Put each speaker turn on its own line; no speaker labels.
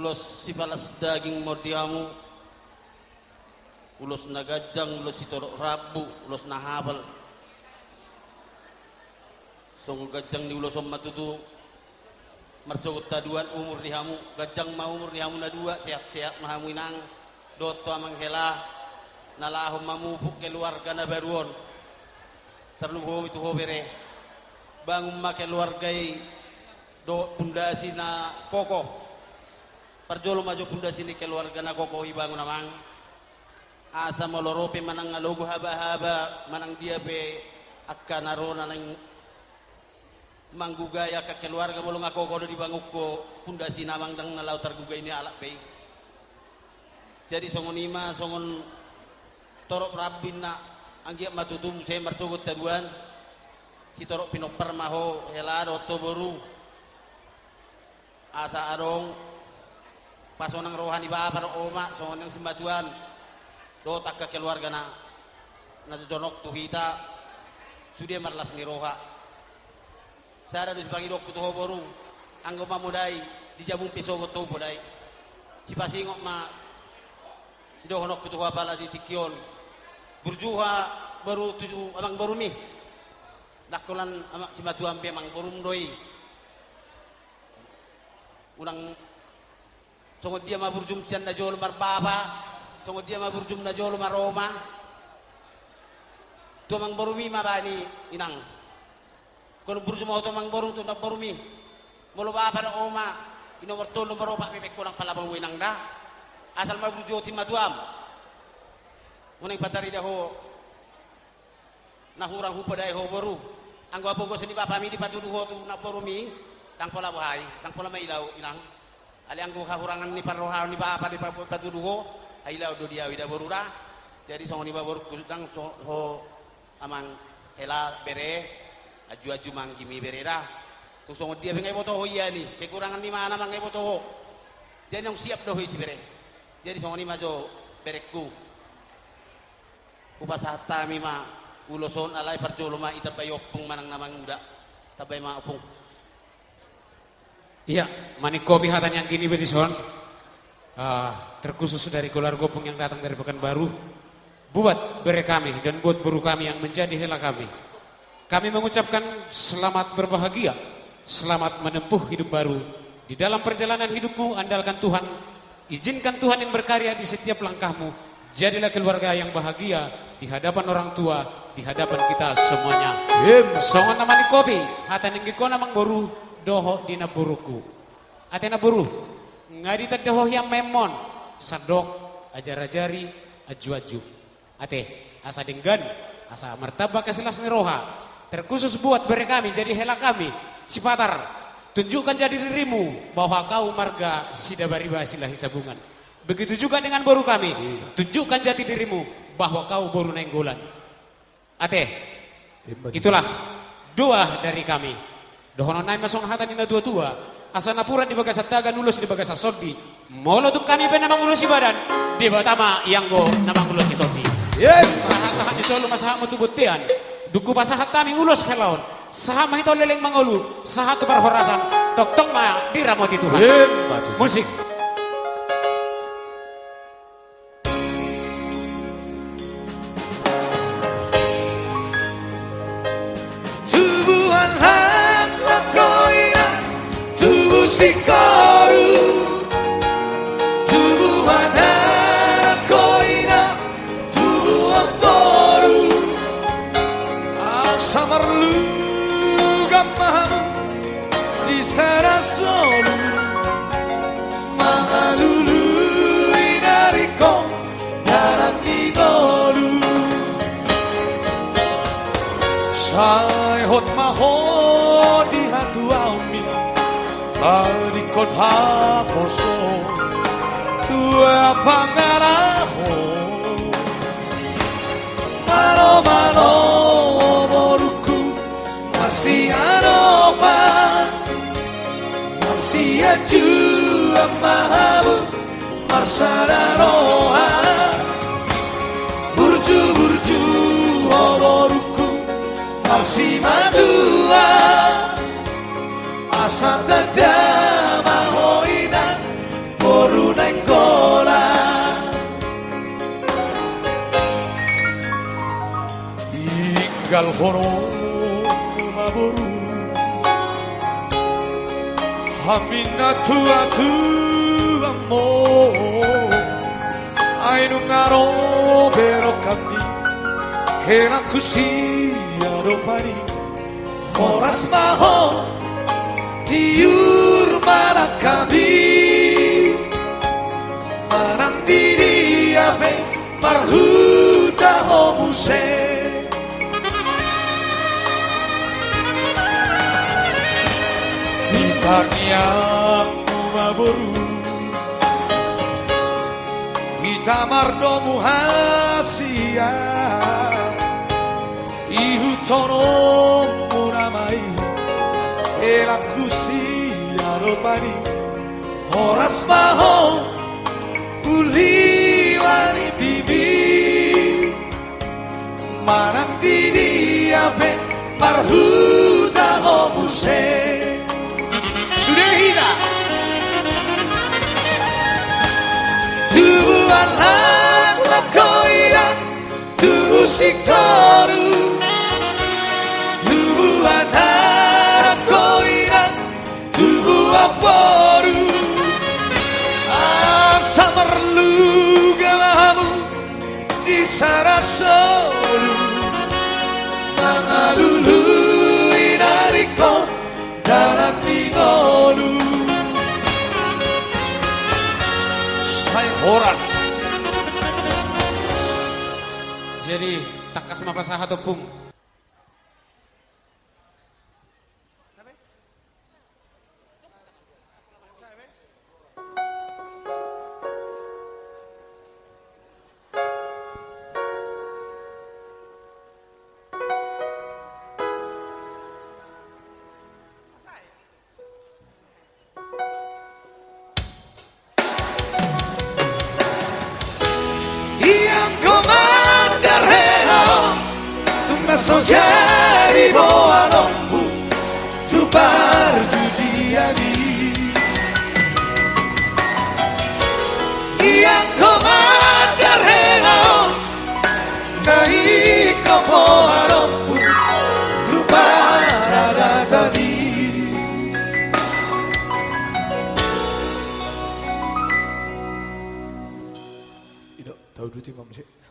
ulos si balas daging modiamu, ulos na gajang, ulos si torok rabu, ulos na habal. Song gajang ni ulos om matutu, marcogot taduan umur dihamu, gajang mau umur dihamu na dua, sehat-sehat mahamu inang, doto amang hela, nalahom mamupuk keluarga na baruon, terluhom itu hobere, bangun ma keluargai, do pundasi na kokoh. Parjolo maju punda sini keluarga na koko ibangun namang asa molorope manang ngalogo haba-haba manang dia pe akka narona nang manggugaya ka keluarga bolong ako kodo dibangun ko punda sinamang dang nalau tergugay ni alak pe. Jadi songon ima songon torok rabbin na anggiak matutum saya marsugot taduan si torok pinopar maho helado toboru asa adong pasonang rohani bapa no oma sonang simbatuan do takka keluarga na jonok tu hita sudia marlas ni roha sara do sipangi dok tu hoboru anggo mamudai di jabung pisogo tu bodai si pasingok ma si do honok tu bala di tikion burjuha baru tuju amang baru mi dakolan amak simbatuan be mang borum doi unang songod dia maburjum sian na jolo marbaba songod dia maburjum na jolo maroma to mang borumi mabani inang kono burjum auto mang borum to na borumi molo baba na oma ino martolo maroba pepek ko nang palabang winang da asal maburjoti maduam unang patari daho nahurang hupadai ho boru anggo apogo seni baba mi di patudu ho to na borumi tang pola bahai tang pola mailaw inang ali anggo kahurangan ni parroha ni bapa di patuduho ailaw do dia wida borura jadi songon ni babor kusudang ho amang hela bere aju-aju manggimi berera tu songon dia bengai boto ho iya ni kekurangan ni mana mangai boto ho jadi yang siap doh si bere jadi songon ni majo berekku upasata mima uloson alai parjolo ma itabay opung manang namang uda tabay ma opung.
Iya, manikopi hatan yang gini Bedison, terkhusus dari keluarga Gopung yang datang dari Pekanbaru, buat bere kami dan buat buru kami yang menjadi hela kami. Kami mengucapkan selamat berbahagia, selamat menempuh hidup baru. Di dalam perjalanan hidupmu, andalkan Tuhan, izinkan Tuhan yang berkarya di setiap langkahmu. Jadilah keluarga yang bahagia di hadapan orang tua, di hadapan kita semuanya. Songon nama manikopi, hatan yang gikona mang boru. Doho dina buruku atena buru ngadi doho yang memon sadok ajar-ajari aju-aju ate asa denggan asa martabak kasilas niroha terkhusus buat bere kami jadi hela kami sipatar tunjukkan jadi dirimu bahwa kau marga sidabariba silahi sabungan begitu juga dengan boru kami tunjukkan jati dirimu bahwa kau boru nenggolan ate itulah doa dari kami. Dohono nai masong hatan ina dua tua asana puran di bagas taga nulus di bagas sodi molo tu kami pe namang ulus badan di batama yang go namang ulus topi yes saha-saha isolo masaha mutu butian duku pasahat kami ulus helaon saha mahito leleng mangolu saha tu parhorasan tok ma diramoti Tuhan musik.
Sikaru tubuhan koina tubuhan baru asa merlu gamamu di sana solu mahalulu inariko dalam idoru sai hot maho di hatu aumi Alikon haposo tua pangaraho malo boruku masih aroma masih aju amahamu masararoha burju boruku masih madua asa tada mahoina galhono Hamina tua amor Ai nungaro bero kami Hela kusia dopani Moras maho Tiur malah kami Manang diri ave Marhuta homuse Hitaniang maboru Hitamardomu hasia Ihutono munamai Elakusia ropani Horas maho Uliwani bibi Manang didi ape Marhuta homuse Sudehida Tubuhan lang lakoiran Tubuh sikoru Tubuhan harakoiran Tubuh aporu Asa perlu gawamu Di sarasolu Mangalulu inariko Dalam minolu Saya Horas
Jadi takas mapasaha tepung.
Yang comandar Mas jadi boa nombu Tu parjudiani Yang comandar Naiko boa nombu Tu paradatani Tidak tahu dulu timam sih